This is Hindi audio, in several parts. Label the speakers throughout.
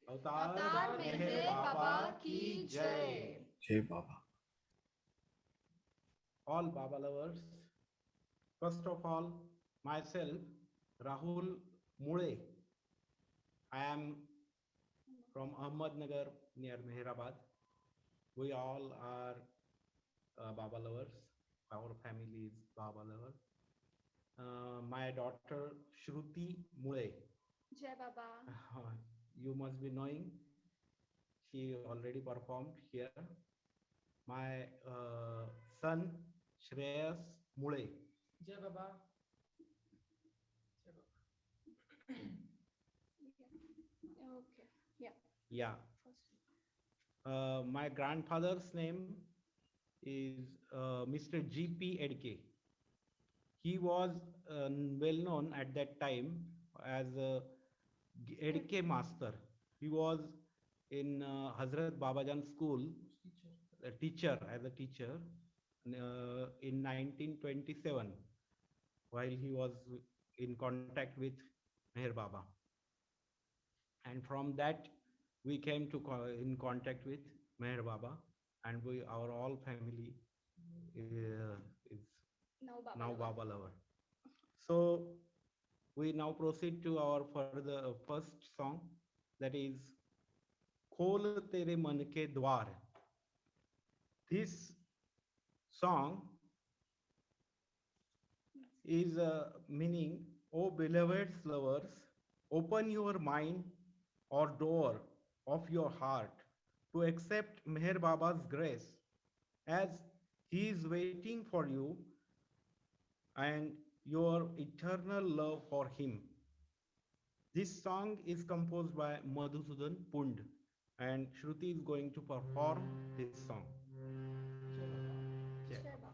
Speaker 1: अवतार मेहर बाबा की जय।
Speaker 2: जय बाबा।
Speaker 3: All Baba lovers, first of all, myself, Rahul Mule. I am from Ahmednagar near Meherabad. We all are Baba lovers. Our family is Baba lover. My daughter Shruti Mule.
Speaker 1: जय बाबा।
Speaker 3: You must be knowing she already performed here. My son Shreyas Mule.
Speaker 4: जय बाबा।
Speaker 1: Okay. Yeah.
Speaker 3: Yeah. My grandfather's name is Mr. G.P. Edke. He was well known at that time as a Edke master. He was in Hazrat Babajan school, a teacher as a teacher in 1927 while he was in contact with Meher Baba. And from that we came to in contact with Meher Baba, and we our all family is now Baba lover. So we now proceed to our further first song, that is Khol Tere Man Ke Dwar. This song is meaning, O beloved lovers, open your mind or door of your heart to accept Meher Baba's grace, as he is waiting for you and your eternal love for him. This song is composed by Madhusudan Pund, and Shruti is going to perform this song.
Speaker 1: जय बाबा।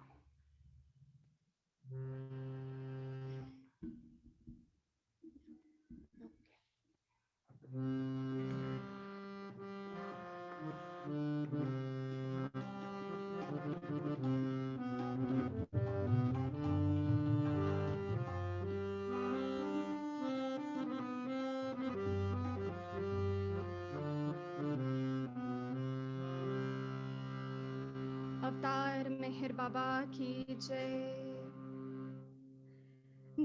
Speaker 1: अवतार मेहर बाबा की जय।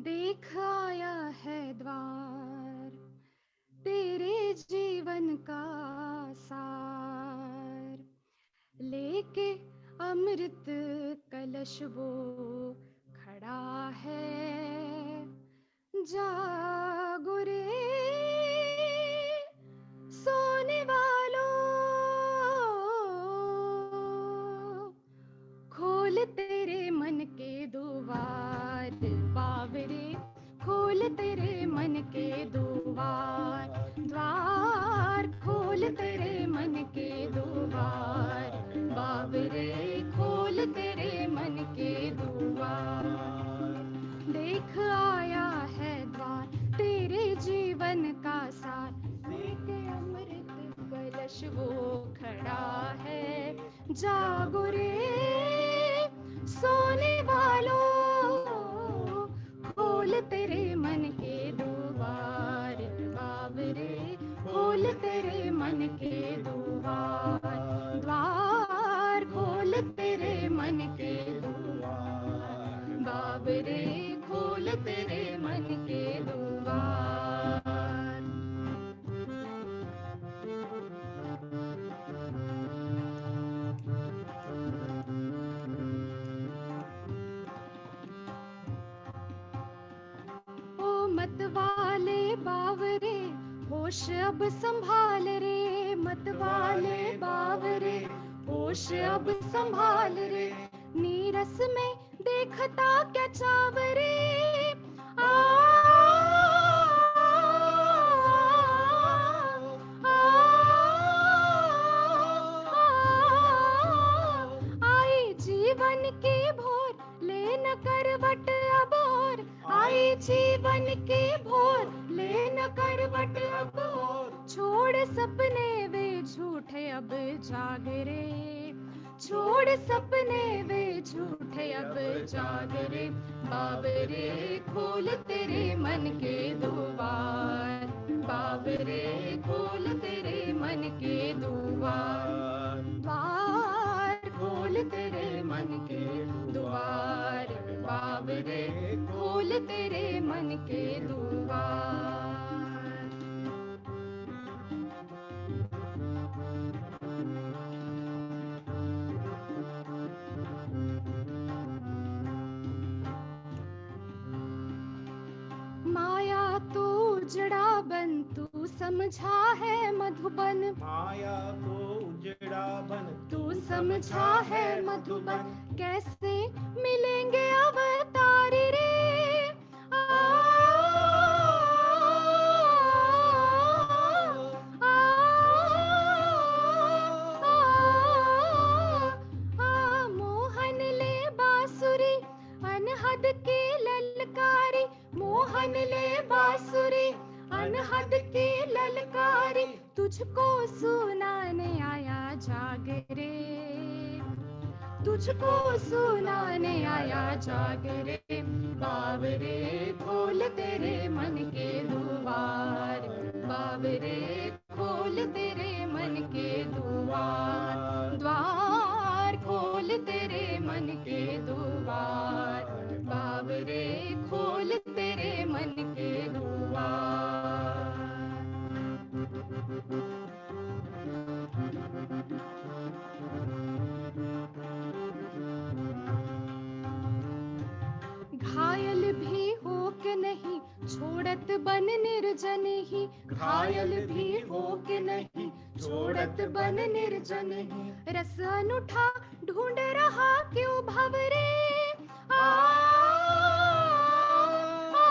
Speaker 1: देख आया है द्वार तेरे जीवन का सार, लेके अमृत कलश वो खड़ा है। जागो रे सोने वालों, खोल तेरे मन के द्वार। बावरे खोल तेरे मन के द्वार, द्वार खोल तेरे मन के द्वार। बावरे खोल तेरे मन के द्वार। देख आया है द्वार तेरे जीवन का सार, लेके अमृत कलश वो खड़ा है। जागो रे सोने वालों, खोल तेरे मन के द्वार। बावरे खोल तेरे मन के द्वार, द्वार खोल तेरे मन के द्वार। बावरे खोल तेरे मन के द्वार। ओ मत वाले बावरे होश अब संभाल रे, मत वाले बावरे होश अब संभाल रे। नीरस में देखता क्या चावरे, आ, आई जीवन की भोर ले न करवट अब और। आई जीवन की भोर ले न करवट अब और। छोड़ सपने वे झूठे अब जाग रे, छोड़ सपने वे झूठे अब जाग रे। बावरे खोल तेरे मन के द्वार, बावरे खोल तेरे मन के द्वार, द्वार खोल तेरे मन के द्वार, बाबरे खोल तेरे मन के द्वार। माया तो उजड़ा बन तू समझा है मधुबन,
Speaker 3: माया को उजड़ा बन
Speaker 1: तू समझा है मधुबन, कैसे मिलेंगे अवतारी रे। आ, आ, मोहन ले बांसुरी अनहद की ललकारी, मोहन ले बांसुरी अनहद की ललकारी, तुझको सुनाने आया जागरे, तुझको सुनाने आया जागरे, बाबरे खोल तेरे मन के द्वार, बाबरे खोल तेरे मन के द्वार, द्वार खोल तेरे मन के द्वार, बाबरे खोल तेरे मन के द्वार। घायल भी हो के नहीं छोड़त बन निर्जन ही, घायल भी हो के नहीं छोड़त बन निर्जन ही, रस अनूठा ढूंढ रहा क्यों भंवरे। आ, आ,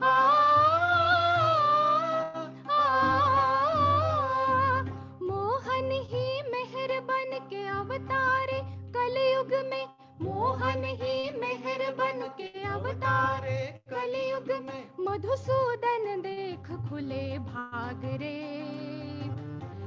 Speaker 1: आ, आ, मोहन ही मेहर बन के अवतारे कलयुग में, मोहन ही मेहर बन के अवतारे कलयुग में, मधुसूदन देख खुले भाग रे,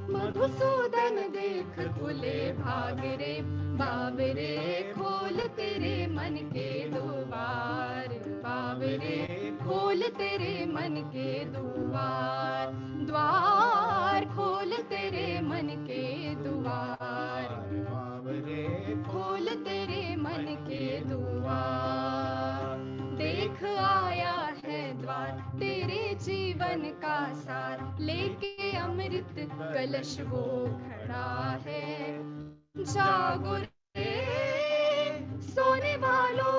Speaker 1: मधुसूदन देख खुले भाग रे, बाबरे खोल तेरे मन के द्वार, बाबरे खोल तेरे मन के द्वार, द्वार खोल तेरे मन के द्वार, बाबरे खोल तेरे मन के द्वार। देख आया है द्वार तेरे जीवन का सार, लेके अमृत कलश वो खड़ा है, जागो रे सोने वालों,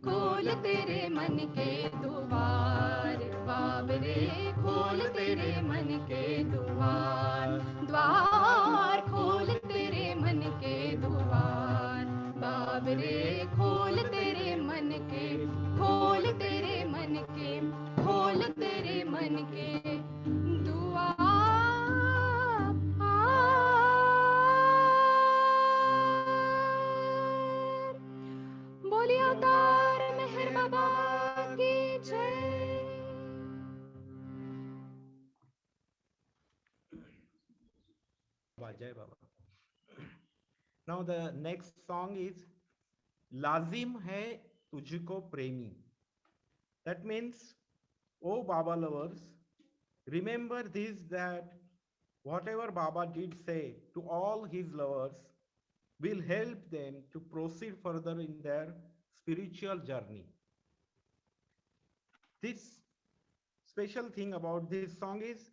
Speaker 1: खोल तेरे मन के द्वार, बाबरे खोल तेरे मन के द्वार, द्वार खोल तेरे मन के द्वार, बाबरे खोल तेरे मन के, खोल तेरे मन के, खोल तेरे मन के द्वार। बोलिए अवतार मेहर बाबा की जय।
Speaker 3: Jai Baba. Now the next song is Lazim Hai Tujhko Premi. That means, oh Baba lovers, remember this, that whatever Baba did say to all his lovers will help them to proceed further in their spiritual journey. This special thing about this song is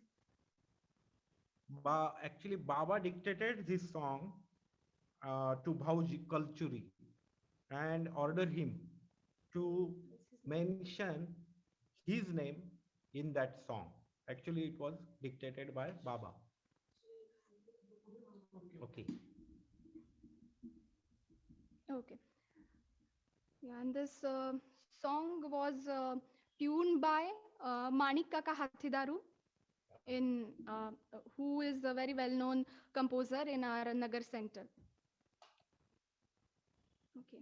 Speaker 3: actually Baba dictated this song to Bhauji Kalchuri and ordered him to mention his name in that song. Actually, it was dictated by Baba. Okay.
Speaker 1: Okay. Yeah, and this song was tuned by Manik Kaka Hathidaru, in who is a very well-known composer in our Nagar Center. Okay.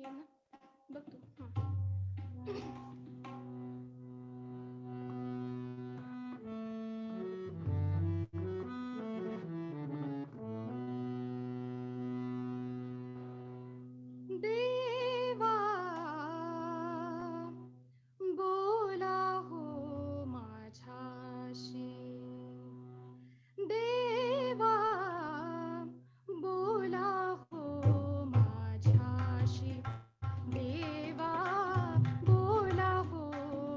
Speaker 1: ये ना बघ तू देवा बोला हो माझ्याशी देवा बोला हो माझ्याशी देवा बोला हो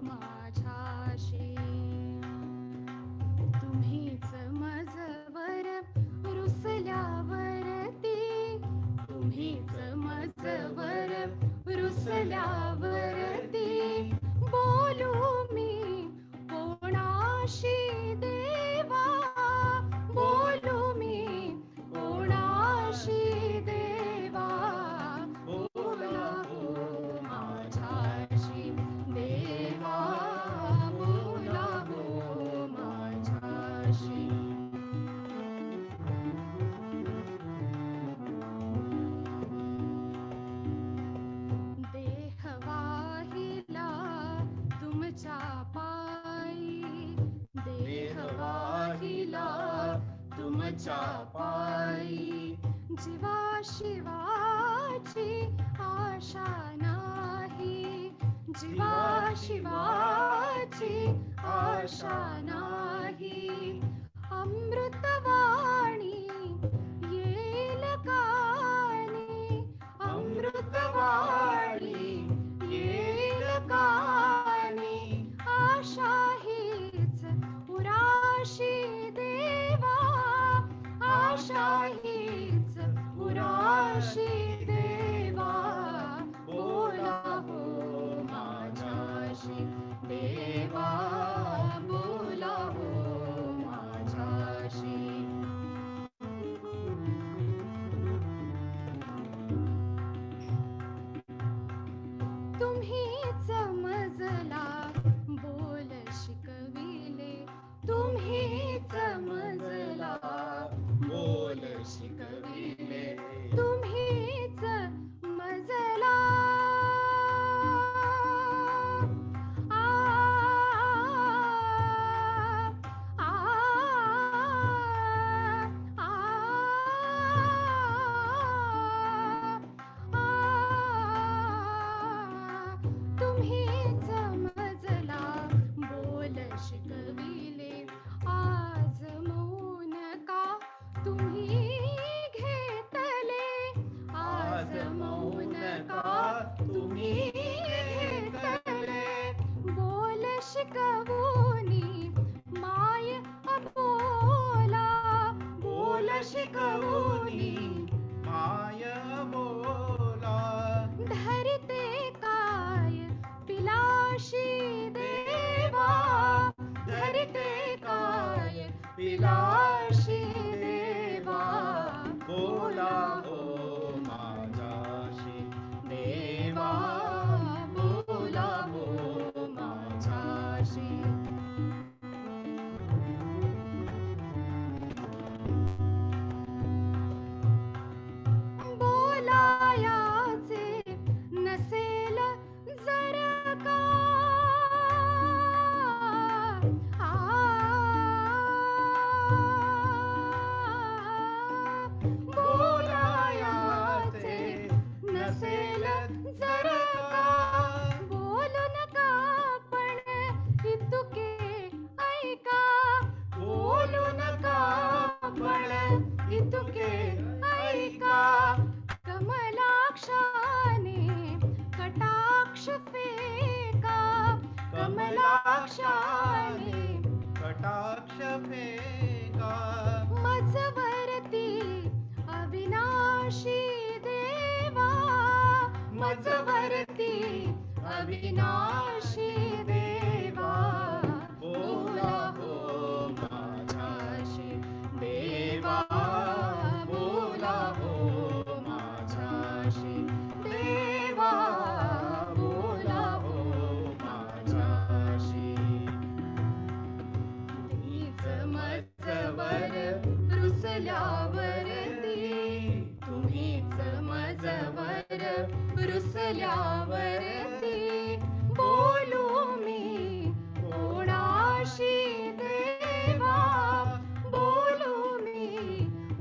Speaker 1: माझ्याशी तुम्हीच मजवर रुसल्यावरती तुम्हीच मजवर रुसल्यावरती बोलू मी कोणाशी देवा बोलू मी कोणाशी देवा बोला हो माझ्याशी देवा बोला हो माझ्याशी देह वाहिला तुमच्या पायी देह वाहिला तुमच्या पायी जीवा शिवाची आशा नाही जीवा शिवाची आशा नाही अमृतवाणी येल कानी अमृतवाणी येल कानी आशा हीच उराशी देवा आशा हीच उराशी देवा बोला हो माझ्याशी देवा बोला हो माझ्याशी तुम्हीच मजला बोल शिकविले तुम्हीच मजला बोल शिकविले तुम्हीच मजला आ आ आ तुम्हीच मजला बोल शिकविले आज मौन का तुम्ही घेतले आज मौन का तुम्ही घेतले बोल शिकवूनी माय अबोला बोल शिकवूनी
Speaker 3: माय बोला
Speaker 1: धरिते काय पिलाशी देवा धरिते काय पिलाशी देवा
Speaker 3: बोला हो माझ्याशी
Speaker 1: देवा बोला हो माझ्याशी बोलायाचे नसेल जर का बोलायाचे नसेल जर का बोलू नका पण इतुके ऐका बोलू नका पण इतुके ऐका कमलाक्षाने कटाक्ष फेका कमलाक्षाने
Speaker 3: कटाक्ष फेका
Speaker 1: मजवरती अविनाशी देवा मजवरती अविनाशी देवा बोला हो माझ्याशी देवा बोला हो माझ्याशी देवा बोला हो माझ्याशी तीच मजवर रुसल्यावरती तुम्हीच मजवर रुस बोल्यावरती बोलू मी कोणाशी देवा, बोलू मी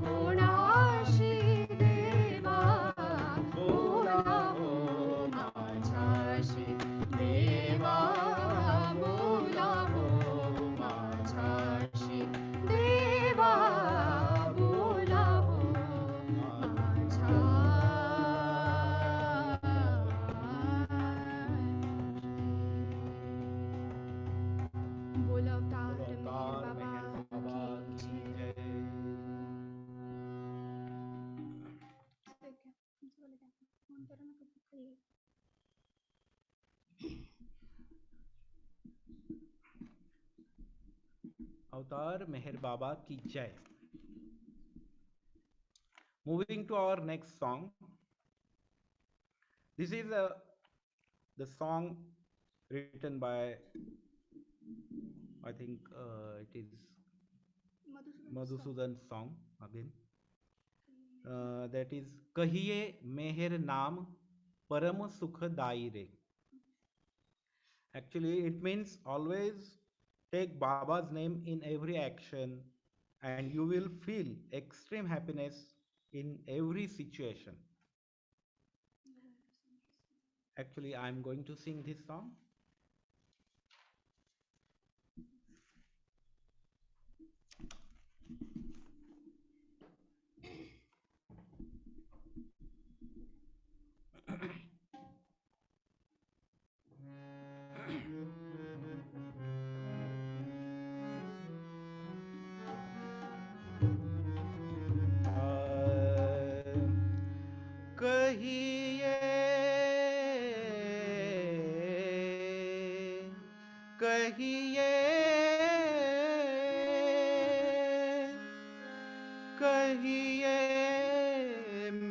Speaker 1: कोणाशी देवा, बोला हो माझ्याशी देवा, बोला हो माझ्याशी देवा, बोला हो बोल अवतार मेहर बाबा की जय।
Speaker 3: अवतार मेहर बाबा की जय. Moving to our next song. This is the song written by, I think it is Madhusudan song again. That is कहिए मेहर नाम परम सुखदाई रे. Actually, it means always take Baba's name in every action and you will feel extreme happiness in every situation. Actually, I'm going to sing this song. कहिए कहिए कहिए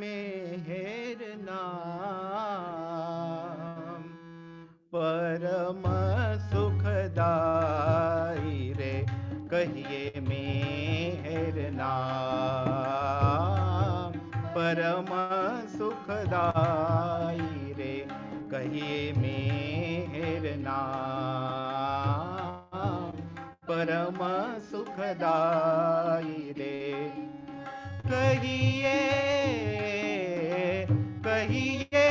Speaker 3: मेहर नाम परम सुखदाई रे, कहिए मेहर नाम परम सुखदाई रे, कहिए मेहर नाम परम सुखदाई रे, कहिए कहिए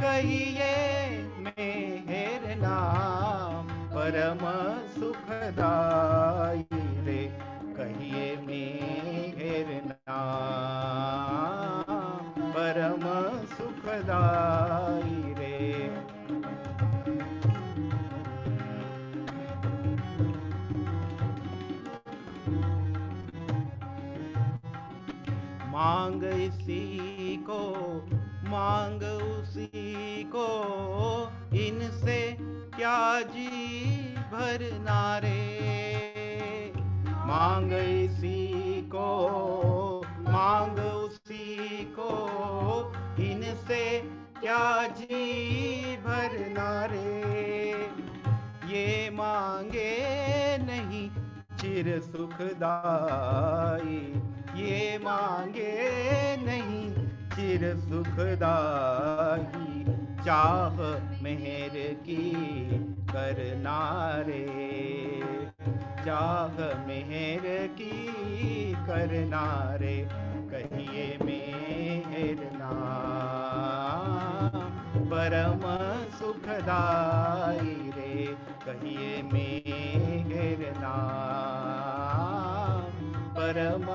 Speaker 3: कहिए मेहर नाम परम सुखदाई रे, कहिए मेहर नाम परम सुखदाई रे. मांग इसी को मांग उसी को, इनसे क्या जी भरना रे. मांग इसी को मांग उसी को, इनसे क्या जी भरना रे. ये मांगे नहीं चिर सुखदाई, ये मांगे नहीं चिर सुखदाई, चाह मेहर की करना रे, चाह मेहर की करना रे, कहिए मेहर नाम परम सुखदाई रे, कहिए मेहर नाम परम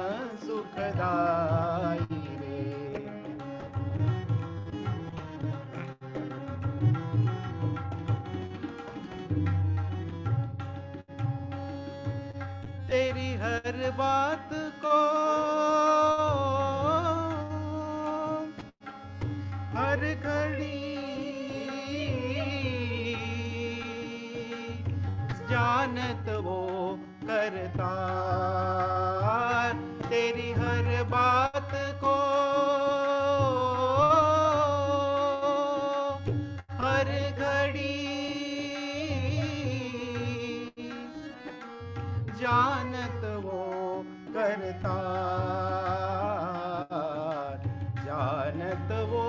Speaker 3: सुखदाई रे. तेरी हर बात को हर घड़ी जानत वो करता, तेरी हर बात को हर घड़ी जानत वो करता, जानत वो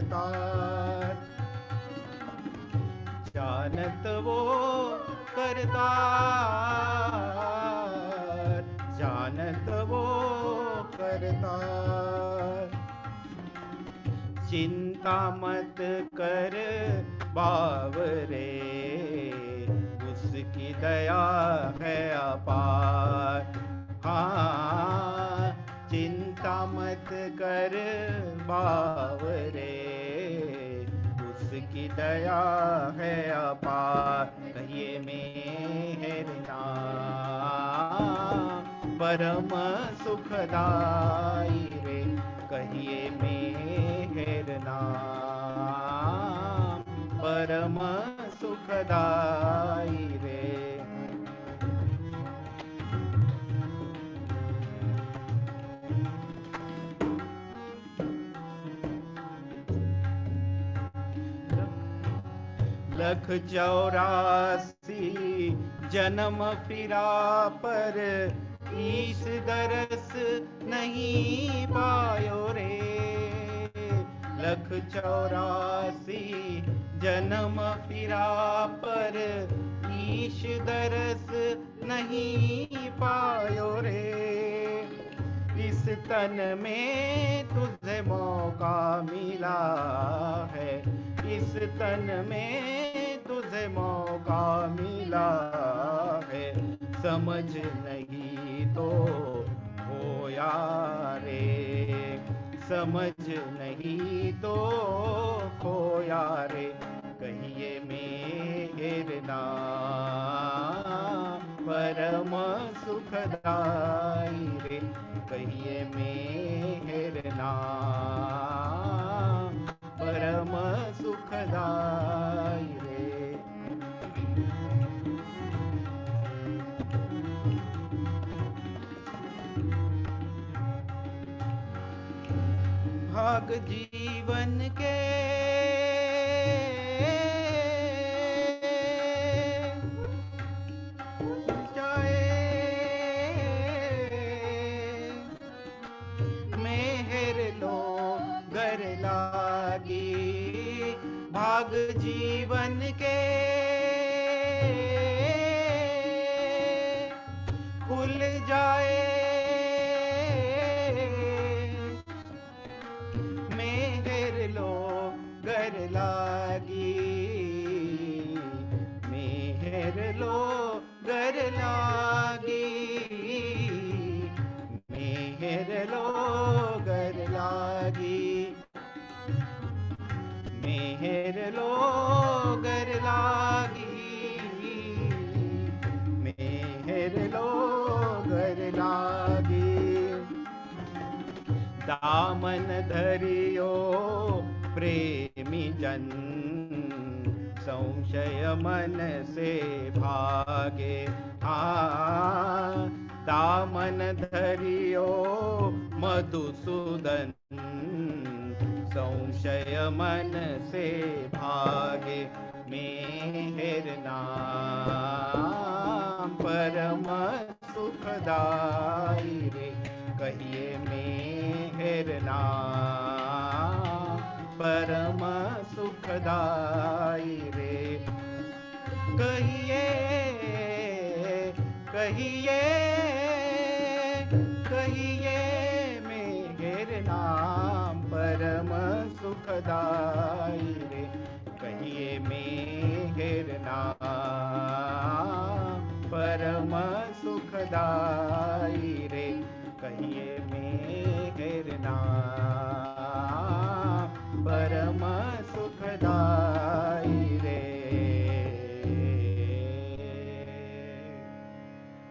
Speaker 3: करतार, जानत वो करतार, जानत वो करतार। चिंता मत कर बावरे, उसकी दया है अपार। हाँ, चिंता मत कर बावरे, उसकी दया है अपार। कहिए मेहर नाम परम सुखदाई रे, कहिए मेहर नाम परम सुखदाई रे। लख 84 जन्म फिरा पर ईश दरस नहीं पायो रे। लख 84 जन्म फिरा पर ईश दरस नहीं पायो रे। इस तन में तुझे मौका मिला है, इस तन में तुझे मौका मिला है, समझ नहीं तो खोया रे, समझ नहीं तो खोया रे। कहिए मेहर नाम परम सुखदाई रे, कहिए मेहर नाम परम सुखदाई रे। भाग जीवन के मेहर लो गर लागी, भाग जीवन के खुल जाए, मेहर लो गर लागी, मेहर लो गर लागी, मेहर लो गर लागी, मेहर लो गर लागी, मेहर लो गर लागी। दामन धरियो प्रेमी जन, संशय मन से भागे। हाँ, दामन धरियो मधुसूदन, संशय मन से भागे। मेहर नाम परम सुखदाई रे, कहिए मेहर नाम परम सुखदाई रे। कहिए कहिए कहिए मेहर नाम परम सुखदाई रे, कहिए मेहर नाम परम सुखदाई रे, कहिए मेहर नाम परम सुखदाई रे।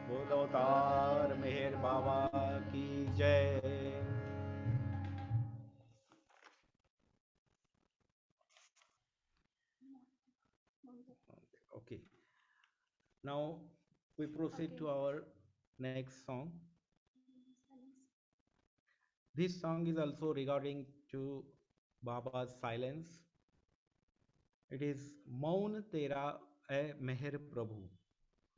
Speaker 3: बोलो तार मेहर बाबा की जय। Okay, now we proceed to our next song. This song is also regarding to Baba's silence. It is Maun Tera Hai Meher Prabhu.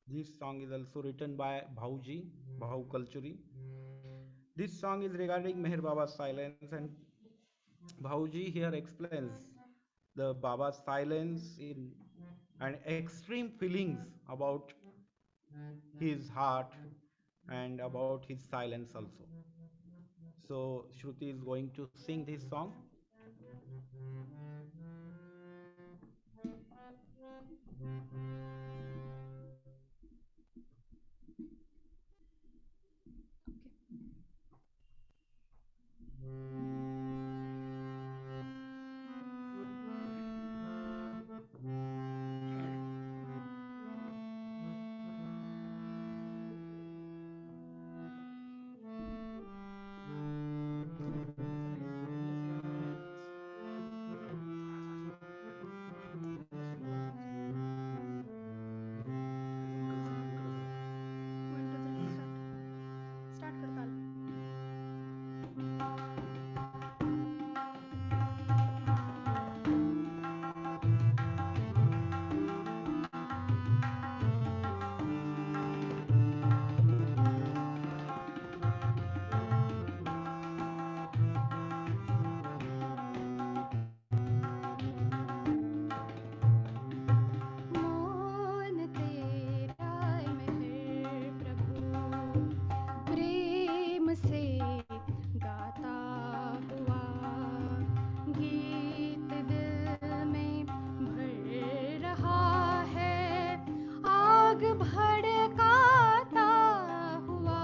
Speaker 3: This song is also written by Bhauji, Bhau Kalchuri. This song is regarding Meher Baba's silence, and Bhauji here explains the Baba's silence in and extreme feelings about his heart and about his silence also. So Shruti is going to sing this song.
Speaker 1: One, two, three, start. Start कर ताल. मौन तेरा मेहर प्रभु प्रेम से गाता हुआ गीत दिल में भर रहा है आग भड़काता हुआ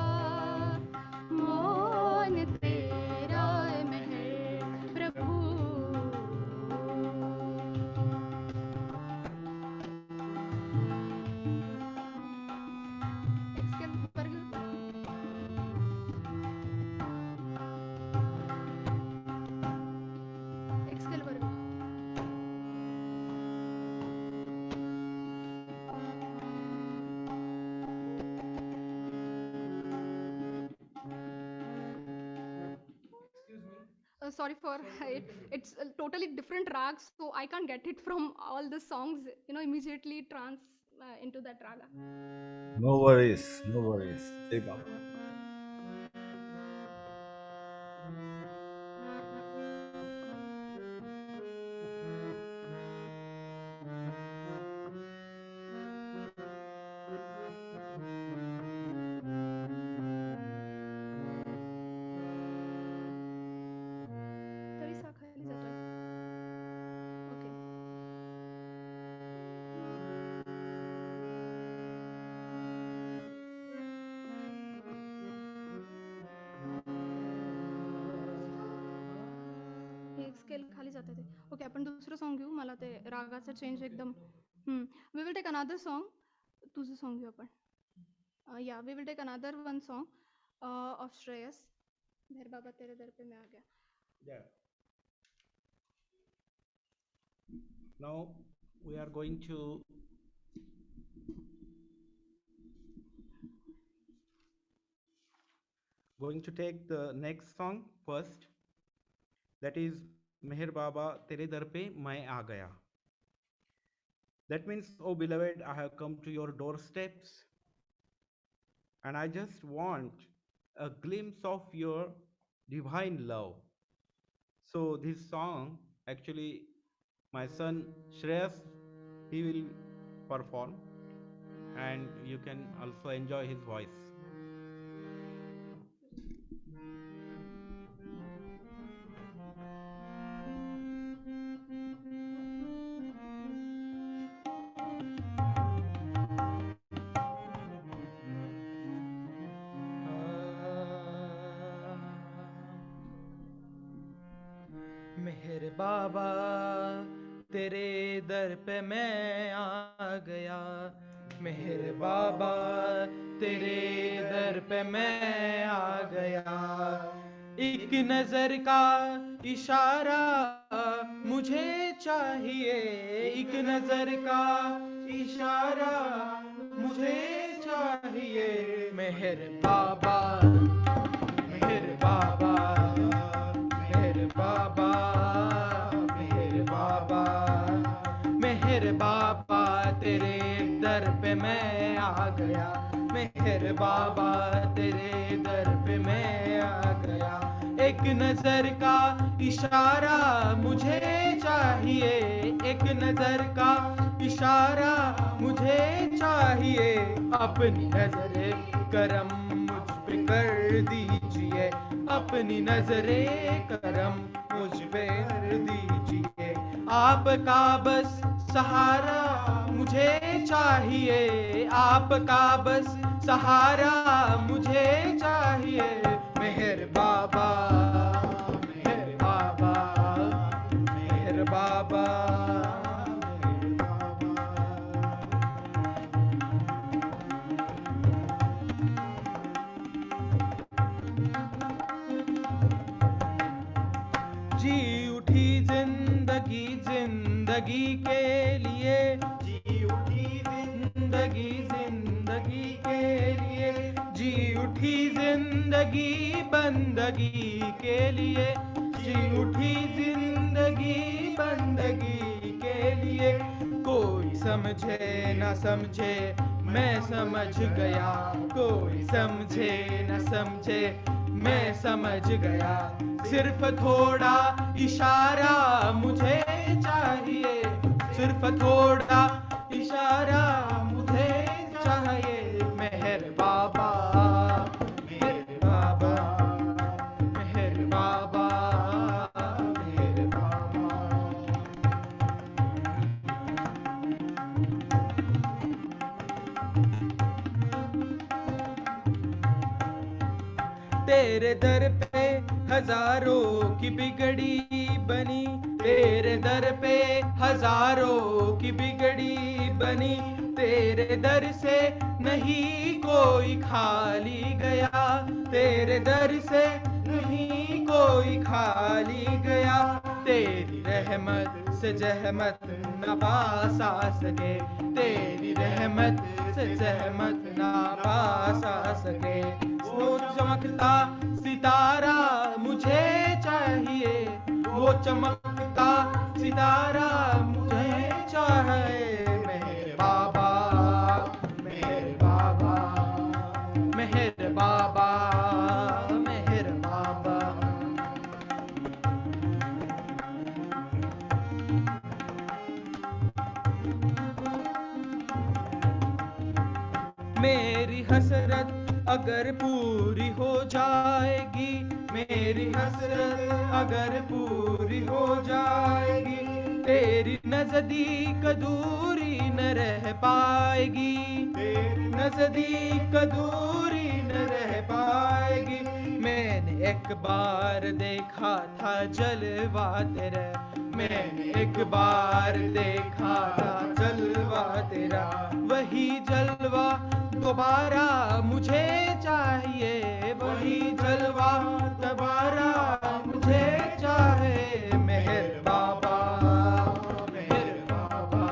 Speaker 1: मौन तेरा मेहर प्रभु एक्सकेल वर्ग एक्सकेल वर्ग sorry for it. It's a totally different rag, so I can't get it from all the songs, immediately into that raga.
Speaker 2: No worries, no worries. Jai Baba.
Speaker 1: तरी सा खाली जातोय. Okay. हे स्केल खाली जाते ते. ओके आपण दुसरं सॉन्ग घेऊ. मला ते रागाचा चेंज एकदम we will take another song. तुझं सॉन्ग घेऊ आपण. या we will take another one song of Shreyas. Meher Baba तेरे दर पे मैं आ गया.
Speaker 3: Yeah. Now we are going to take the next song first. That is Meher Baba Tere Dar Pe Main Aa Gaya. That means, oh beloved, I have come to your doorsteps and I just want a glimpse of your divine love. So this song actually my son Shreyas he will perform and you can also enjoy his voice.
Speaker 4: मेहर बाबा तेरे दर पे मैं आ गया मेहर बाबा तेरे दर पे मैं आ गया एक नजर का इशारा मुझे चाहिए एक नजर का इशारा मुझे चाहिए मेहर बाबा मेहर बाबा मेहर बाबा मेहर बाबा मेहर बाबा तेरे दर पे मैं आ गया मेहर बाबा तेरे दर पे मैं आ गया एक नजर का इशारा मुझे चाहिए, एक नजर का इशारा मुझे चाहिए, अपनी नजरे करम मुझ पे कर दीजिए, अपनी नजरे करम मुझ पे कर दीजिए, आपका बस सहारा मुझे चाहिए, आपका बस सहारा मुझे चाहिए, मेहर बाबा, मेहर बाबा, मेहर बाबा, मेहर बाबा। जी उठी जिंदगी जिंदगी के लिए, जी उठी जिंदगी जिंदगी के लिए, जी उठी जिंदगी बंदगी के लिए, जी उठी जिंदगी बंदगी के लिए, कोई समझे न समझे मैं समझ गया, कोई समझे न समझे मैं समझ गया, सिर्फ थोड़ा इशारा मुझे चाहिए, सिर्फ थोड़ा इशारा मुझे चाहिए, मेहर बाबा, मेहर बाबा, मेहर बाबा, मेहर बाबा। तेरे दर पे हजारों की बिगड़ी बनी, तेरे दर पे हजारों की बिगड़ी बनी, तेरे दर से नहीं कोई खाली गया, तेरे दर से नहीं कोई खाली गया, तेरी रहमत से जहमत न पास आ सके, तेरी रहमत से जहमत न पास आ सके, वो चमकता सितारा मुझे चाहिए, वो चमकता सितारा मुझे चाहिए, मेहर बाबा, मेहर बाबा, मेहर बाबा, मेहर बाबा। मेरी हसरत अगर पूरी हो जाएगी, मेरी हसरत अगर पूरी हो जाएगी, तेरी नजदीक दूरी न रह पाएगी, तेरी नजदीक दूरी न रह पाएगी, मैंने एक बार देखा था जलवा तेरा, मैंने एक बार देखा था जलवा तेरा, वही जलवा दोबारा मुझे चाहिए, वही जलवा दोबारा मुझे चाहिए, मेहर बाबा, मेहर बाबा,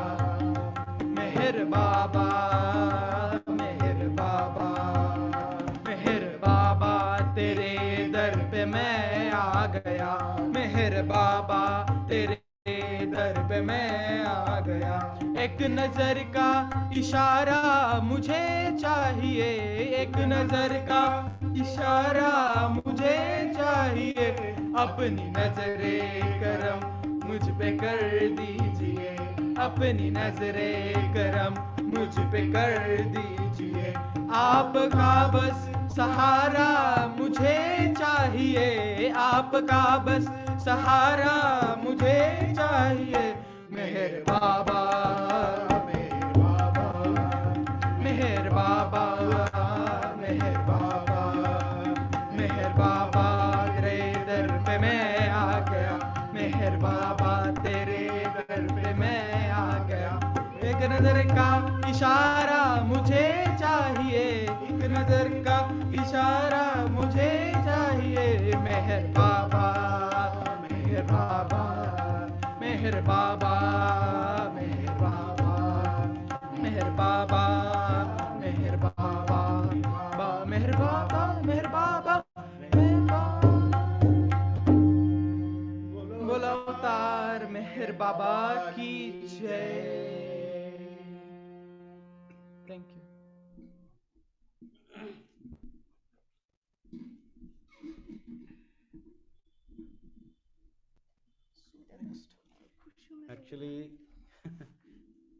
Speaker 4: मेहर बाबा, मेहर बाबा, मेहर बाबा, तेरे दर पे मैं आ गया, मेहर बाबा, तेरे दर पे मैं आ गया, एक नजर का इशारा मुझे चाहिए, एक नजर का इशारा मुझे चाहिए, अपनी नजरे करम मुझ पे कर दीजिए, अपनी नजरे करम मुझ पे कर दीजिए, आपका बस सहारा मुझे चाहिए, आपका बस सहारा मुझे चाहिए, मेहर बाबा, मेहर बाबा, मेहर बाबा, मेहर बाबा, मेहर बाबा, तेरे दर पे मैं आ गया, मेहर बाबा, तेरे दर पे मैं आ गया, एक नजर का इशारा मुझे चाहिए, एक नजर का इशारा मुझे चाहिए, मेहर बाबा, मेहर बाबा, मेहर बाबा, मेहर बाबा, मेहर बाबा, मेहर बाबा, मेहर बाबा, मेहर बाबा, मेहर बाबा, बोलो अवतार मेहर बाबा की जय। Thank you.
Speaker 3: actually,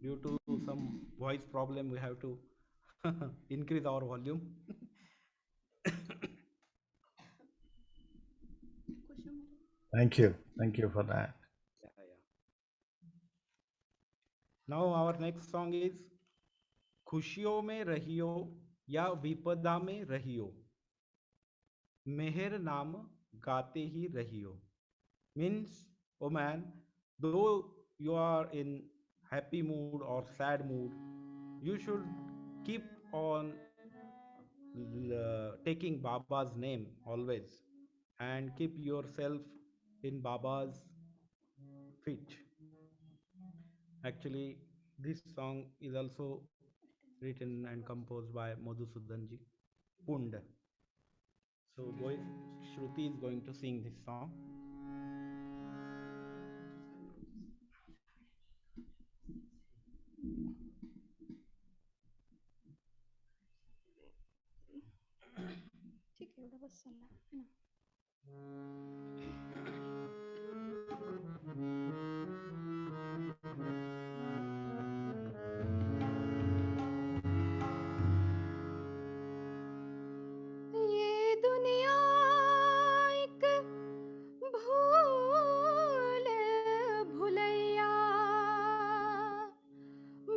Speaker 3: due to some voice problem, we have to increase our volume.
Speaker 2: Thank you. Thank you for that.
Speaker 3: Yeah. Now our next song is खुशियों में रहियो या विपदा में रहियो, मेहर नाम गाते ही रहियो. Means, oh man, though you are in happy mood or sad mood, you should keep on taking Baba's name always and keep yourself in Baba's feet. Actually, this song is also written and composed by Madhusudan ji, Pund. So, boys, Shruti is going to sing this song.
Speaker 1: ठीक है, एवढं बस चला है ना. ये दुनिया एक भूल भुलैया,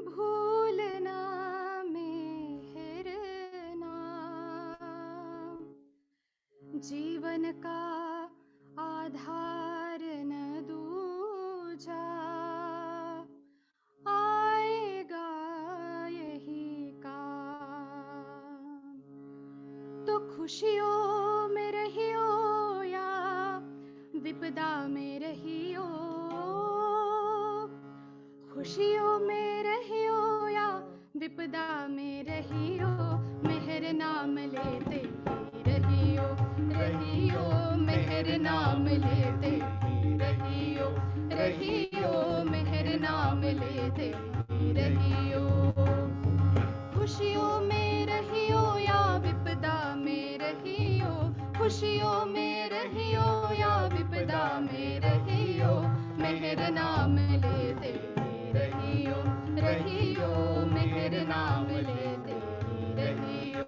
Speaker 1: भूलना मेहर नाम, जीवन का आधार न दूजा, आएगा यही काम. तो खुशियों में रहियो या विपदा में रहियो, खुशियों में रहियो या विपदा में रहियो, मेहर नाम लेते ही रहियो, रहियो मेहर नाम लेते ही रहियो, रहियो मेहर नाम लेते ही रहियो. खुशियों में रहियो या विपदा में रहियो, खुशियों में रहियो या विपदा में रहियो, मेहर नाम लेते ही रहियो, रहियो मेहर नाम लेते ही रहियो.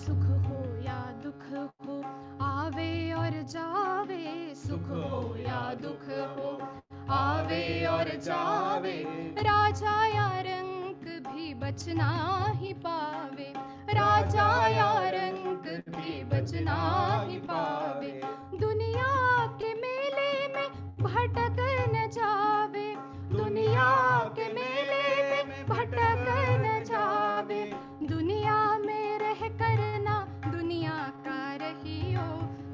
Speaker 1: सुख हो या दुख हो, आवे और जावे, सुख हो या दुख हो, आवे और जावे, राजा या रंक भी बचना ही पावे, राजा या रंक भी बचना ही पावे. दुनिया के मेले में भटक न जावे, दुनिया के मेले में भटक न जावे, दुनिया में रह करना दुनिया का रहियो,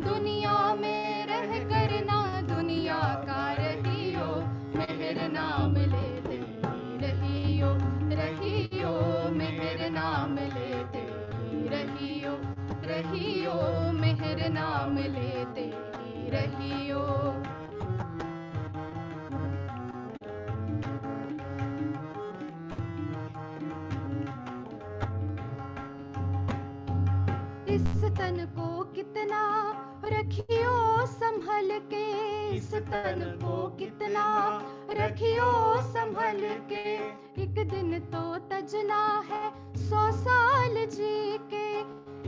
Speaker 1: दुनिया में रह करना दुनिया का रहियो, मेहर नाम लेते ही रहियो, रहियो मेहर नाम लेते ही रहियो, रहियो मेहर नाम लेते ही रहियो. इस तन को कितना रखियो संभल के, इस तन को कितना रखियो संभल के, एक दिन तो तजना है 100 साल जी के,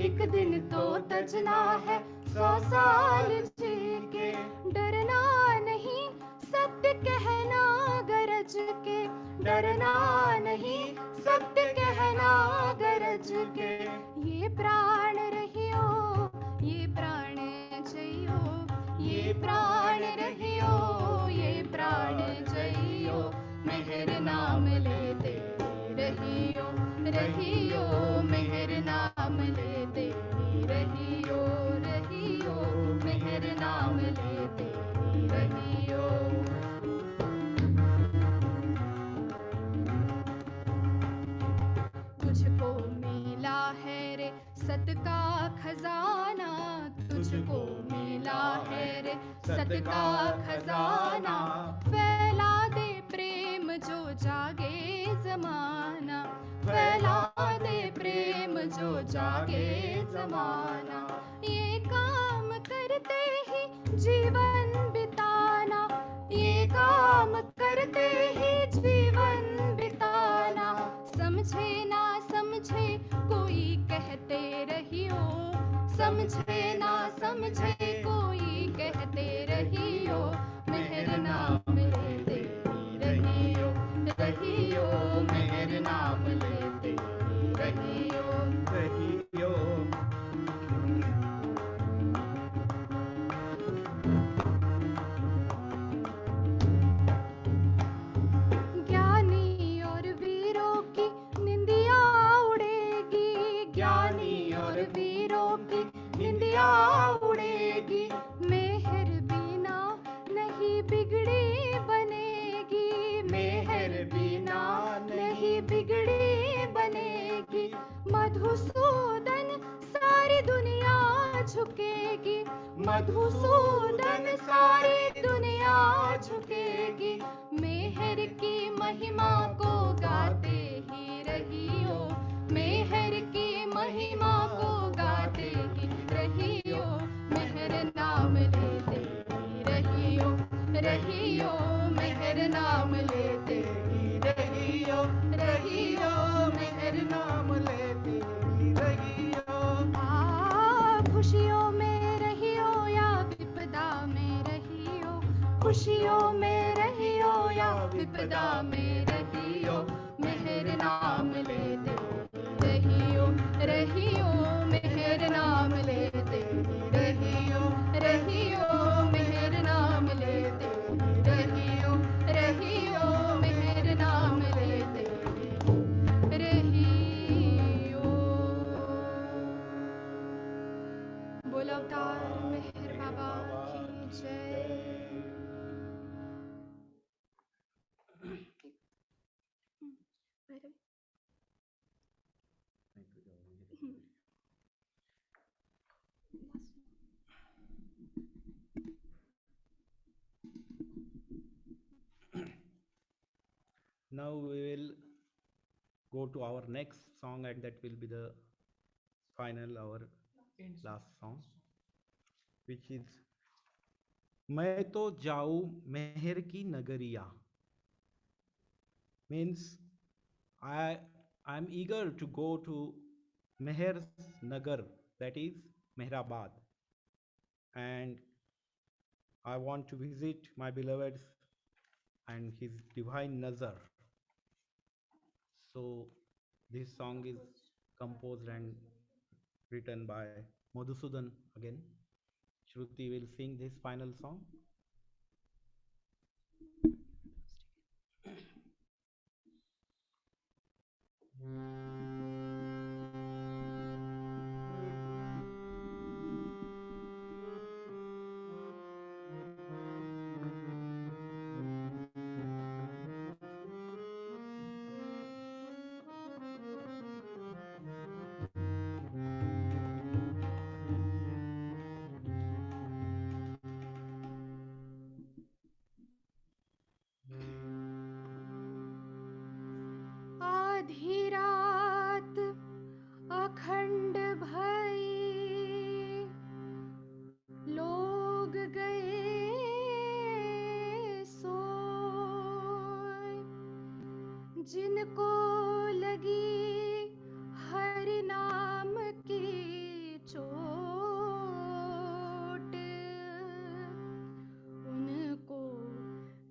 Speaker 1: एक दिन तो तजना है 100 साल जी के. डरना नहीं सत्य कहना गरज के, डरना नहीं सत्य कहना गरज के. ये प्राण रहियो, ये प्राण जइयो, ये प्राण रहियो, ये प्राण जइयो, मेहर नाम लेते रहियो, रहियो मेहर नाम लेते रहियो, रहियो मेहर नाम लेते रहियो. तुझको मिला है रे सत का खजाना, तुझको मिला है रे सत का खजाना, फैला दे प्रेम जो जागे जमाना, फैला जला दे प्रेम जो जागे जमाना। ये काम करते ही जीवन बिताना, ये काम करते ही जीवन बिताना। समझे ना समझे कोई कहते रहियो, समझे ना समझे कोई कहते रहियो। मेहर नाम लेते रहियो, रहियो मेहर नाम लेते रहियो,
Speaker 3: रहियो।
Speaker 1: ज्ञानी और वीरों की निंदिया उड़ेगी, ज्ञानी और वीरों की निंदिया उड़ेगी। मेहर बिना नहीं बिगड़ी बनेगी, मेहर बिना नहीं बिगड़ी बनेगी। मधुसूदन सारी दुनिया झुकेगी, मधुसूदन सारी दुनिया झुकेगी। मेहर की महिमा को गाते ही रहियो, मेहर की महिमा को गाते ही रहियो। मेहर नाम लेते ही रहियो, रहियो मेहर नाम लेते ही रहियो, रहियो मेहर नाम लेते ही रहियो। खुशियों में रहियो या विपदा में रहियो, खुशियों में रहियो या विपदा में रहियो। मेहर नाम लेते रहियो, रहियो मेहर नाम लेते रहियो, रहियो मेहर नाम लेते रहियो, रहियो मेहर नाम लेते रहियो। बोल अवतार मेहर बाबा की जय।
Speaker 3: Now we will go to our next song, and that will be the final, our last song, which is मैं तो जाऊं मेहर की नगरिया. Means I'm eager to go to Meher's Nagar, that is Mehrabad, and I want to visit my beloved and his divine nazar. So this song is composed and written by Madhusudan again. Shruti will sing this final song.
Speaker 1: आधी रात अखंड भई, लोग गए सोए। जिनको लगी हरि नाम की चोट, उनको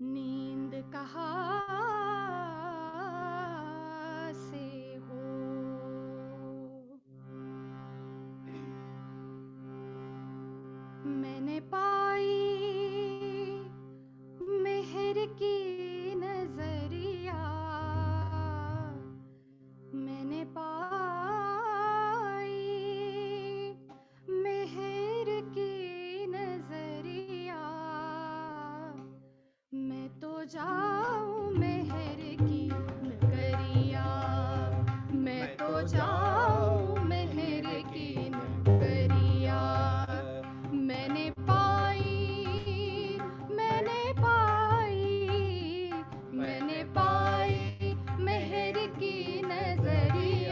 Speaker 1: नींद कहाँ से हो। मैंने पाई मेहर की नजरिया, मैंने पाई मेहर की नजरिया। मैं तो जाऊं मेहर की नगरिया, मैं तो जाऊं मेहर की नगरिया। मैंने पाई, मैंने पाई, मैंने पाई मेहर की नजरिया।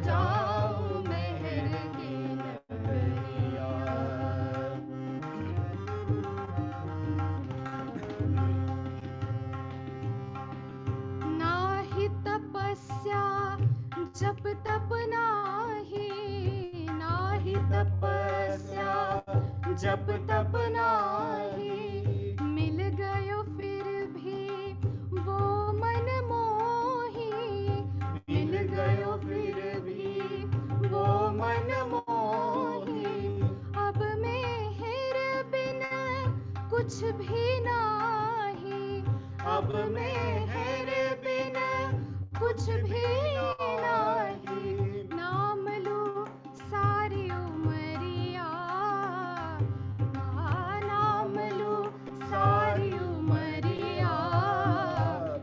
Speaker 1: जाऊं मेहर की नगरिया। नाही तपस्या जप तप नाही, नाही तपस्या जप तप नाही, मिल गयो फिर भी वो मन मोही, मिल गयो फिर भी वो मन मोही। अब मेहर बिन कुछ भी नाही, अब मेहर बिन कुछ भी नाही, नाम लूं सारी उमरिया, नाम लूं सारी उमरिया।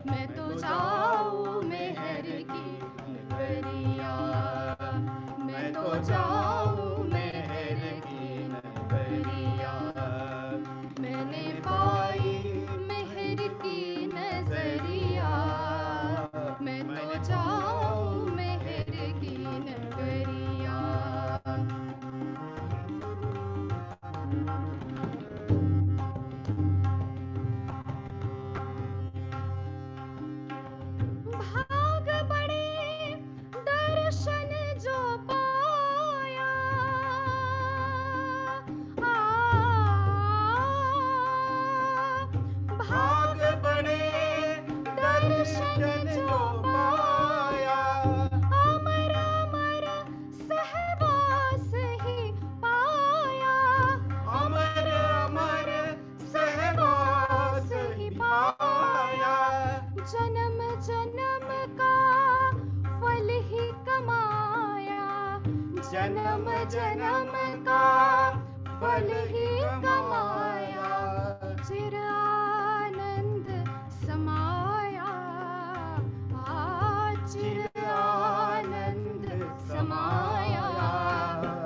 Speaker 1: मैं तो जाऊं मेहर की नगरिया, मैं तो जाऊं मेहर की नगरिया। मैंने पाई मेहर की नजरिया, मैं तो जाऊं मेहर की नगरिया। भाग बड़े दर्शन जो पाया, भाग बड़े दर्शन जो पाया, अमर अमर सहवास ही पाया, अमर अमर सहवास ही पाया। जन्म जन्म का फल ही कमाया, जन्म जन्म का फल ही कमाया। चिर आनंद समाया, चिर आनंद समाया।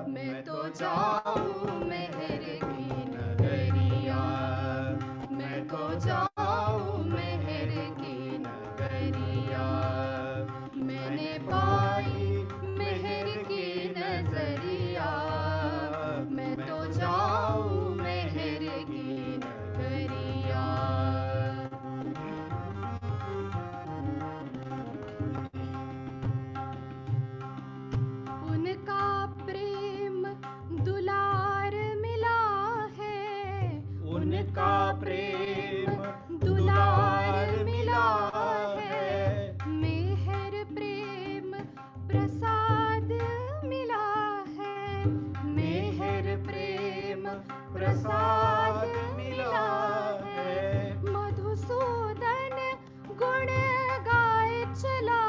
Speaker 1: मैं तो जाऊं मेहर की नगरिया, मैं तो जाऊं मेहर की नगरिया। मैंने पाई मेहर की नजरिया, मैं तो जाऊं मेहर की नगरिया। उनका प्रेम दुलार मिला है, उनका प्रेम दुलार मिला है। मेहर प्रेम प्रसाद मिला है, मेहर प्रेम प्रसाद मिला है। मधुसूदन गुण गाए चला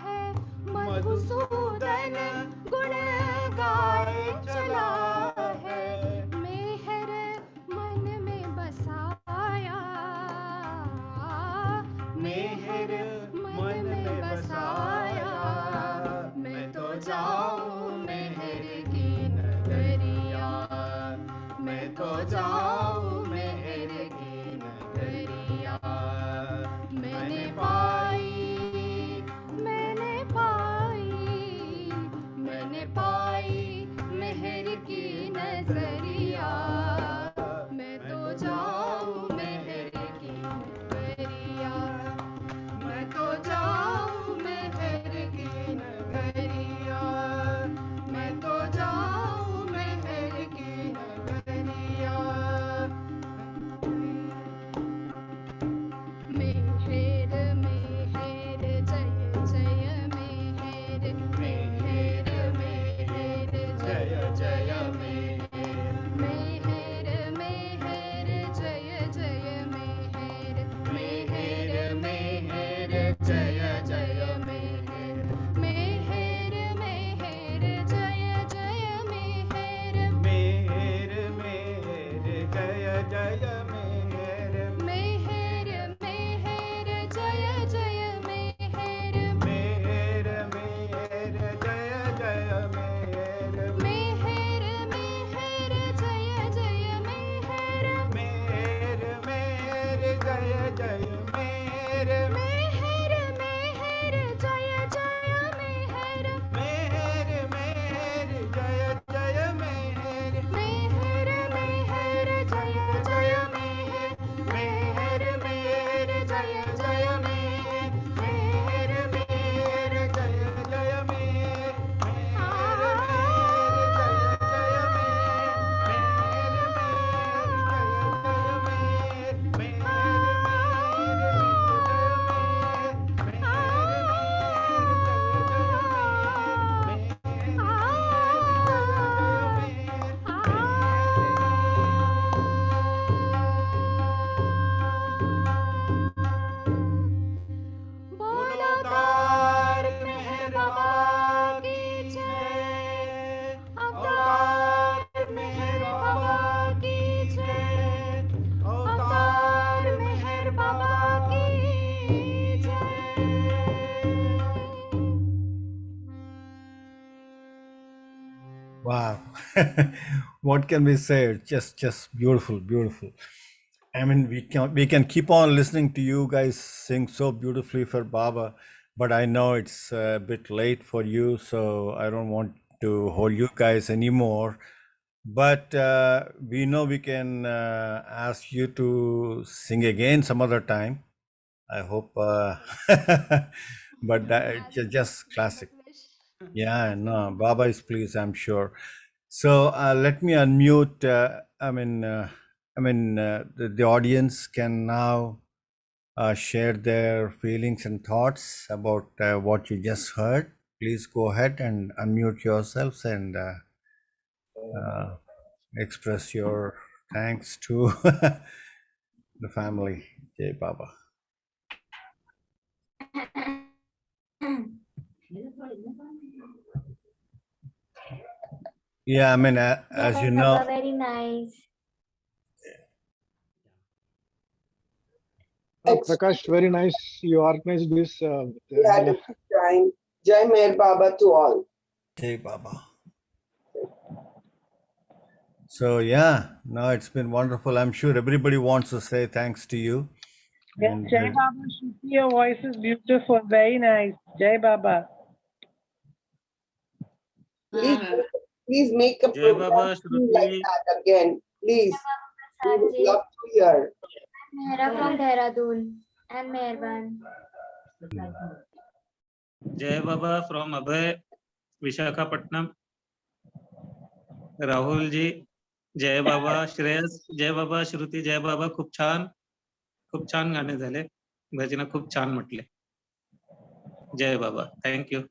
Speaker 1: है, मधुसूदन गुण गाए चला है। मेहर मन में बसाया, मेहर मन में बसाया। मैं तो जाऊं मेहर की नगरिया, मैं तो जाऊं मेहर की नगरिया। मैंने पाई, मैंने पाई, मैंने पाई मेहर की नजरिया। मैं तो जाऊं मेहर की नगरिया, मैं तो जाऊं मेहर की नगरिया, मैं तो जाऊं मेहर की नगरिया। मेहर मेहर जय जय मेहर, मेहर मेहर जय जय मेहर।
Speaker 2: Wow. What can we say? Just beautiful, beautiful. I mean, we can keep on listening to you guys sing so beautifully for Baba, but I know it's a bit late for you, so I don't want to hold you guys anymore. But we know we can ask you to sing again some other time. I hope, but that,
Speaker 1: As
Speaker 2: it's just
Speaker 1: Baba's
Speaker 2: classic.
Speaker 1: wish.
Speaker 2: Yeah,
Speaker 1: As
Speaker 2: no,
Speaker 1: Baba's
Speaker 2: Baba
Speaker 1: wish.
Speaker 2: is pleased, I'm sure. So let me unmute. The audience can now share their feelings and thoughts about what you just heard. Please go ahead and unmute yourselves and uh, express your thanks to the family. Jai Baba. Yeah, I mean, as you know,
Speaker 5: Very nice.
Speaker 6: Prakash, very nice. You organized this.
Speaker 7: We had a good time. Jai Meher Baba to all.
Speaker 2: Jai Baba. So yeah, no, it's been wonderful. I'm sure everybody wants to say thanks to you. And
Speaker 8: Jai Baba, Shruti, your voice is beautiful, very nice. Jai Baba.
Speaker 7: Please, please make a
Speaker 9: Jai Baba,
Speaker 7: program like
Speaker 9: Shruti.
Speaker 7: that again. Please. We would love to hear.
Speaker 5: Mehra from Dehradun and Meherban.
Speaker 9: Jai Baba from Abhay, Vishakhapatnam. Rahul ji, जय बाबा. श्रेयस, जय बाबा. श्रुती, जय बाबा. खूप छान गाणे झाले. भजन खूप छान म्हटले. जय बाबा. Thank you.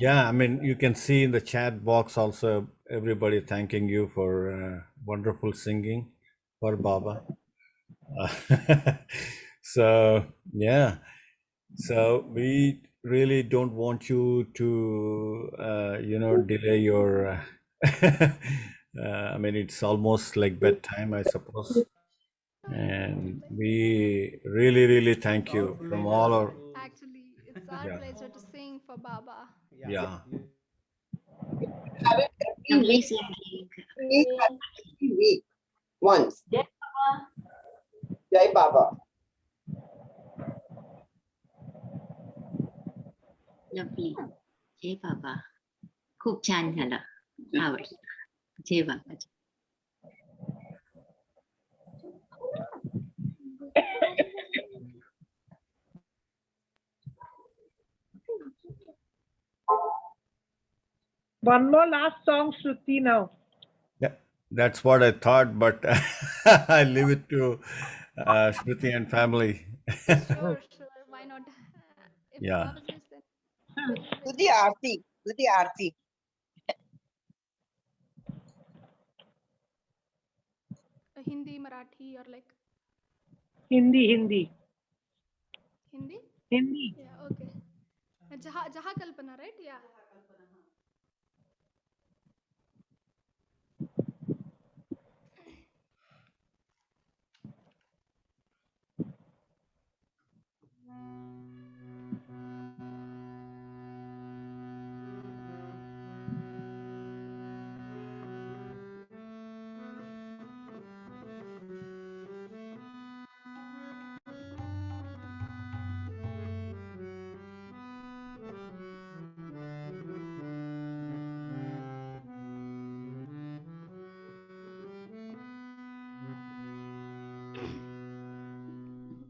Speaker 2: yeah, I mean, you can see in the chat box also everybody thanking you for wonderful singing for Baba. So yeah, so we really don't want you to delay your. I mean, it's almost like bedtime, I suppose, and we really, really thank
Speaker 3: Our
Speaker 2: you from all
Speaker 3: pleasure
Speaker 2: our.
Speaker 3: to
Speaker 1: Actually, it's our
Speaker 2: Yeah,
Speaker 1: pleasure to sing for Baba.
Speaker 2: yeah.
Speaker 7: Have it every week. Please have it every week. Once. Jai Baba.
Speaker 10: Lovely जय बाबा खूप छान झालं आवडलं जय बाबा
Speaker 8: One more last song, Shruti, now.
Speaker 2: Yeah, that's what I thought, but I leave it to Shruti and family.
Speaker 1: Sure, sure. Why not? If
Speaker 2: Yeah.
Speaker 1: Baba's wish, then.
Speaker 7: Do the Aarti. Do the Aarti.
Speaker 1: Hindi, Marathi, or like
Speaker 8: Hindi.
Speaker 1: Hindi?
Speaker 8: Hindi.
Speaker 1: Yeah, okay. Jaha Kalpana, right? Yeah.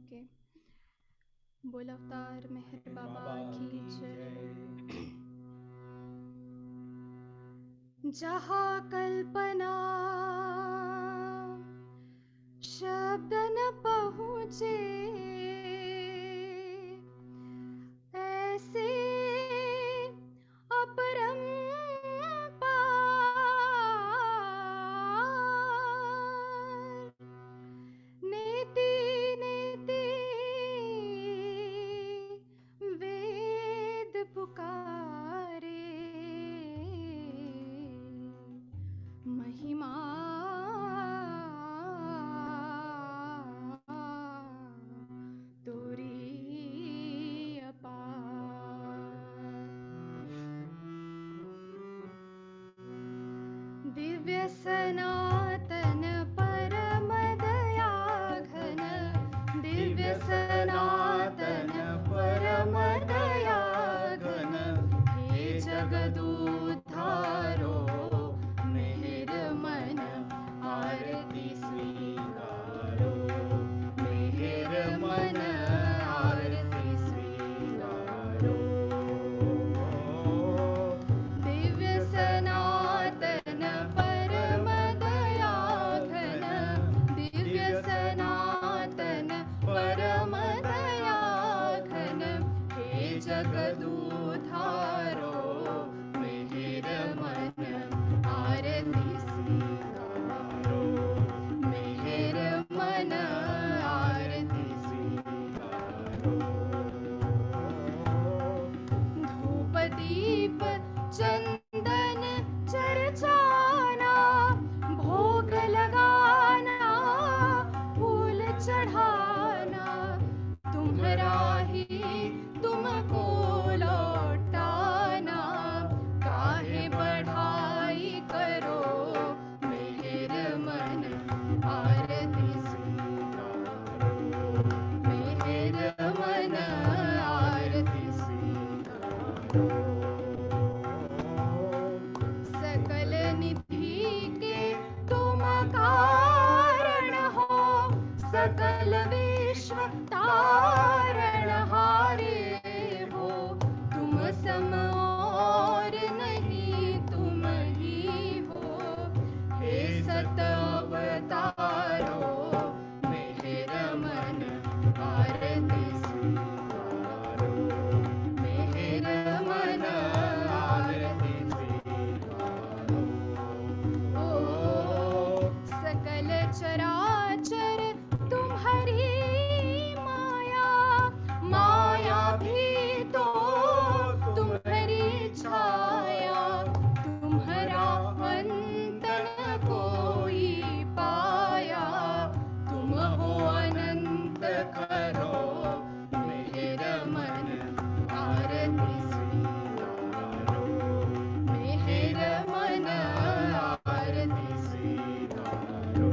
Speaker 1: Okay. बोल अवतार मेहर बाबा की जय. जहाँ कल्पना शब्द न पहुँचे ऐसे अपरंपार नेति नेति वेद पुकारे महिमा दिव्य सनातन परम दया घन, दिव्य सनातन परम दया घन, हे जगदुद्धारो मेहर मन आरती स्वीकारो, मेहर मन आरती स्वीकारो। दिव्य सनातन परम दया घन, दिव्य सनातन परम दया घन, हे जगदुद्धारो मेहर मन आरती स्वीकारो, मेहर मन आरती स्वीकारो। धूप दीप चंदन चर्चाना, भोग लगाना फूल चढ़ाना, तुम्हारा ही तुमको लौटाना, काहे बढ़ाई करो मेहर मन आरती स्वीकारो, मेहर मन आरती स्वीकारो। सकल निधि के तुम कारण हो, सकल विश्व तारण हारे हो, तुम सम और नहीं तुम ही हो, हे सत अवतारो मेहर मन आरती स्वीकारो, मेहर मन आरती स्वीकारो। ओ सकल चराचर तुम्हारी माया, माया भी तो तुम्हारी छाया, तुम्हारा अंत न कोई पाया, तुम हो अनंत करो मेहर मन आरती स्वीकारो, मेहर मन आरती स्वीकारो।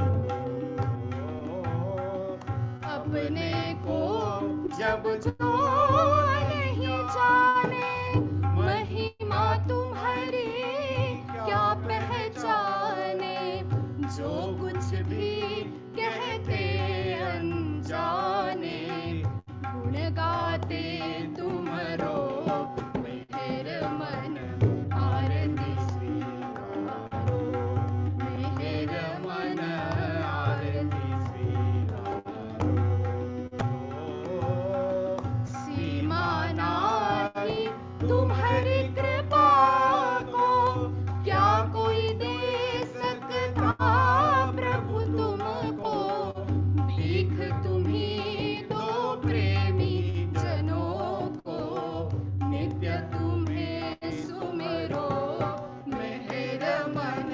Speaker 1: अपने को जब जो नहीं जाने, महिमा तुम्हारी क्या पहचाने, जो कुछ भी कहते अनजाने, गुण गाते तुम्हारो मेहर मन आरती स्वीकारो, मेहर मन आरती स्वीकारो। सीमा नाही तुम्हारी कृपा को, क्या कोई दे सकता प्रभु तुमको, भीख तुम्ही दो प्रेमी जनों को, नित्य तुम्हें सुमिरो मेहर मन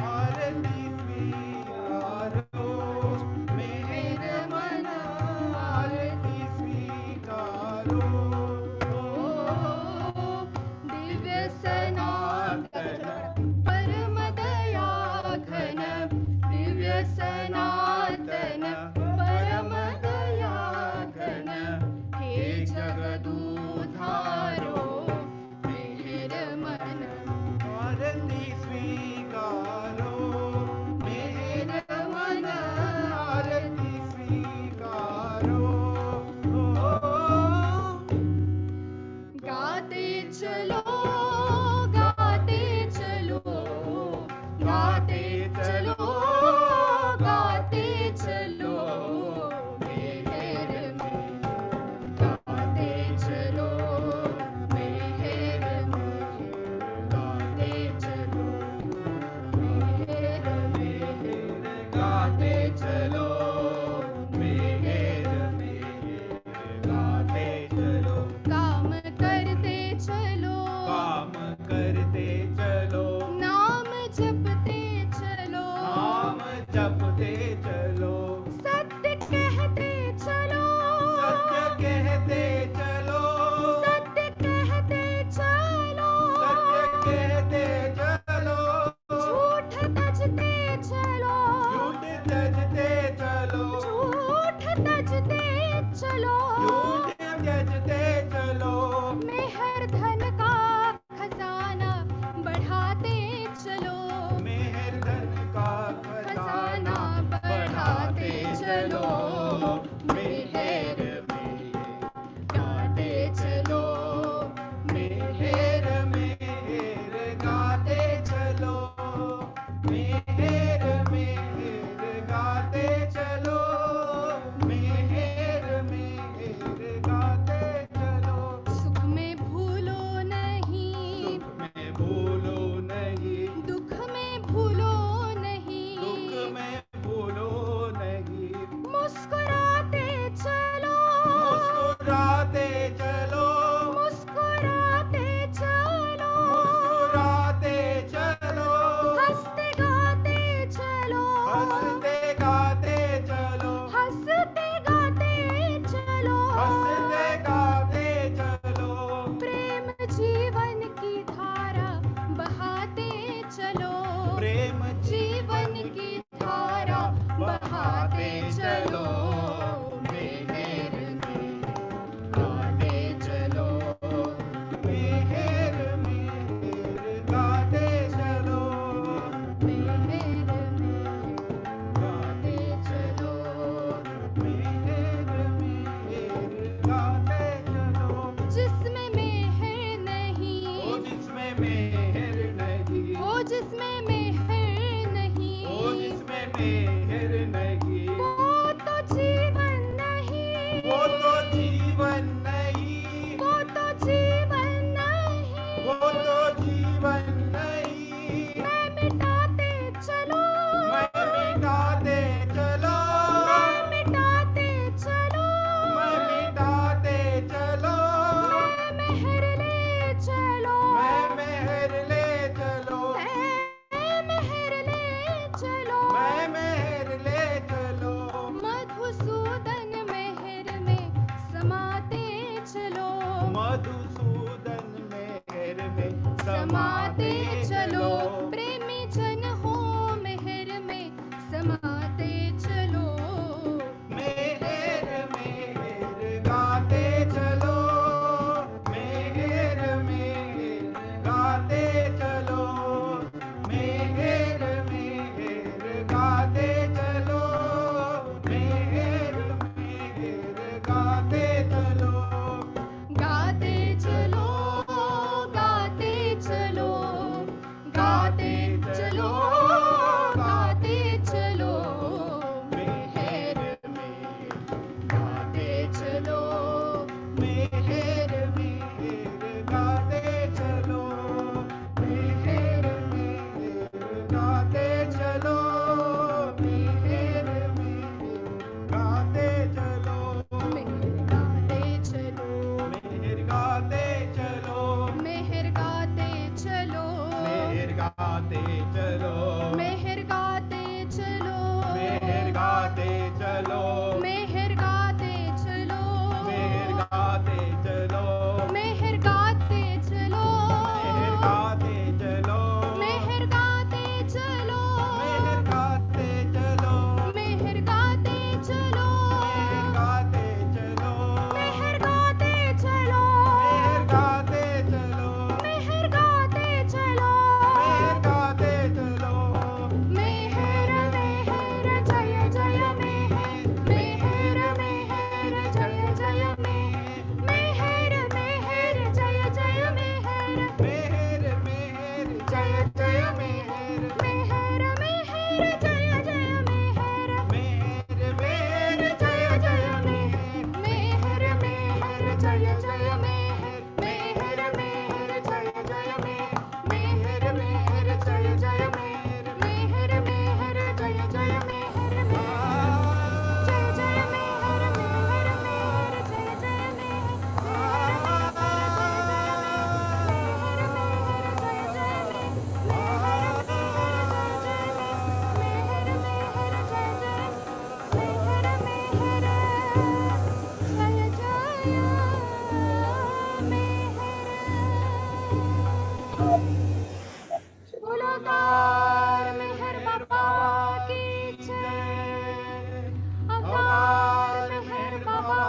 Speaker 1: आरती स्वीकारो, मेहर मन आरती स्वीकारो। दिव्य सनातन परम दया घन, दिव्य सनातन परम दया घन, हे जगदुद्धारो मेहर मन आरती स्वीकारो, मेहर मन आरती स्वीकारो। गाते चलो गाते चलो, गाते चलो गाते चलो, मेहर में गाते चलो।
Speaker 3: मधुसूदन मेहर में
Speaker 1: समाते चलो प्रेमी जन हो मेहर में समाते चलो
Speaker 3: मेहर मेहर गाते चलो मेहर मेहर गाते चलो मेहर मेहर गाते चलो मेहर मेहर गाते चलो
Speaker 1: गाते चलो गाते चलो गाते चलो गाते चलो मेहर में गाते चलो
Speaker 3: मेहर मेहर गाते चलो मेहर मेहर गाते चलो मेहर मेहर गाते चलो
Speaker 1: मेहर गाते चलो
Speaker 3: मेहर गाते चलो
Speaker 1: मेहर गाते चलो
Speaker 3: मेहर गाते चलो
Speaker 1: मेहर गाते चलो
Speaker 3: मेहर गाते चलो
Speaker 1: मेहर गाते चलो
Speaker 3: मेहर गाते चलो
Speaker 1: मेहर गाते चलो
Speaker 3: मेहर गाते चलो
Speaker 1: मेहर गाते चलो
Speaker 3: मेहर गाते चलो
Speaker 1: मेहर गाते चलो
Speaker 3: मेहर गाते चलो
Speaker 1: मेहर गाते चलो
Speaker 3: मेहर गाते चलो
Speaker 1: मेहर गाते चलो
Speaker 3: मेहर गाते चलो
Speaker 1: मेहर मेहर जय जय मेहर मेहर मेहर जय जय मेहर मेहर मेहर जय जय मेहर
Speaker 3: मेहर मेहर
Speaker 1: जय जय मेहर मेहर मेहर जय जय मेहर
Speaker 3: मेहर मेहर
Speaker 1: जय जय मेहर मेहर मेहर जय जय मेहर मेहर मेहर जय जय मेहर मेहर मेहर जय जय मेहर मेहर मेहर जय जय मेहर जय जय मेहर मेहर मेहर जय जय मेहर अवतार मेहर बाबा की जय अवतार मेहर बाबा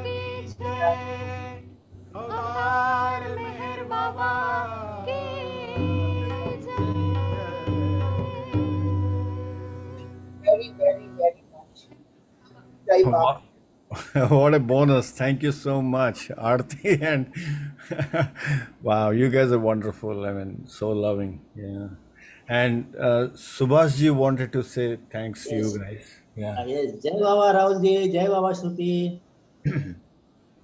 Speaker 1: की जय अवतार मेहर बाबा की
Speaker 7: Very, very, very much. Jai Baba.
Speaker 2: What a bonus. Thank you so much, Aarti. And wow, you guys are wonderful. I mean, so loving. Yeah. And Subhash ji wanted to say thanks to you guys. Yeah.
Speaker 11: Yes, Jai Baba Rahul ji, Jai Baba Shruti,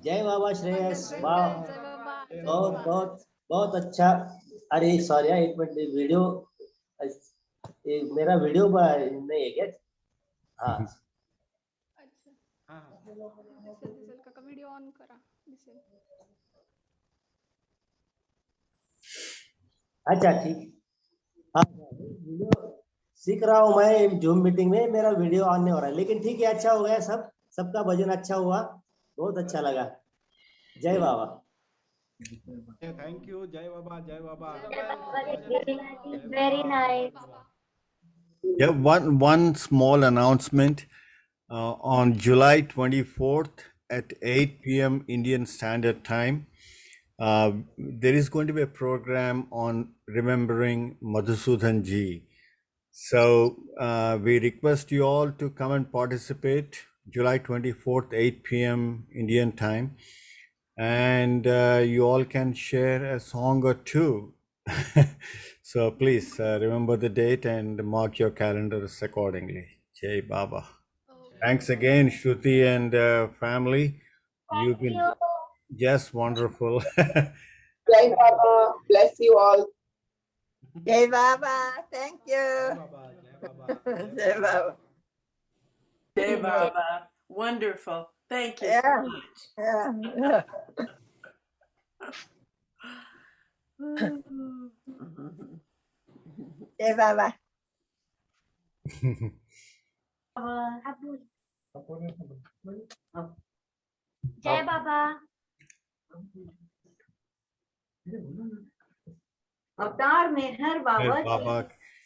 Speaker 11: Jai Baba Shreyas. वाह, बहुत बहुत बहुत अच्छा. अरे सॉरी यार, एक मिनट, वीडियो मेरा वीडियो नहीं है क्या? हाँ.
Speaker 1: का व्हिडिओ ऑन करा दिसेल
Speaker 11: अच्छा ठीक. हाँ, वीडियो सीख रहा हूँ मैं जूम मीटिंग में, मेरा वीडियो ऑन नहीं हो रहा है, लेकिन ठीक है, अच्छा हो गया. सबका भजन अच्छा हुआ, बहुत अच्छा लगा. जय बाबा.
Speaker 3: Thank you. जय बाबा. जय बाबा.
Speaker 5: Very nice.
Speaker 2: Yeah, one small announcement. On July 24th at 8 p.m. Indian Standard Time, there is going to be a program on remembering Madhusudan ji. So we request you all to come and participate. July 24th, 8 p.m. Indian time. And you all can share a song or two. So please remember the date and mark your calendars accordingly. Jai Baba. Thanks again, Shruti and family. You've been just wonderful.
Speaker 7: Jai Baba. Bless you all.
Speaker 12: Jai Baba. Thank you. Jai Baba.
Speaker 13: Jai Baba. Wonderful. Thank you so much.
Speaker 12: Yeah. Jai Baba.
Speaker 5: जय बाबा.
Speaker 13: अवतार मेहर बाबा
Speaker 2: Meher
Speaker 13: की
Speaker 2: Baba.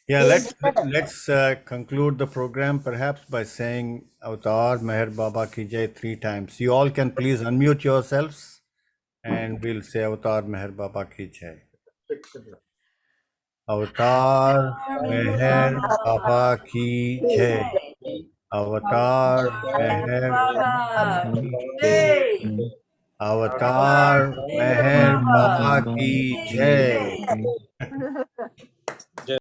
Speaker 2: Yeah, let's conclude the program perhaps by saying Avatar Meher Baba ki jai 3 times. You all can please unmute yourselves and we'll say Avatar Meher Baba ki jai. Avatar Meher Baba ki jai. Avatar Meher
Speaker 13: Baba
Speaker 2: Baba ki
Speaker 13: जय
Speaker 2: jai. Avatar Meher Baba ki jai.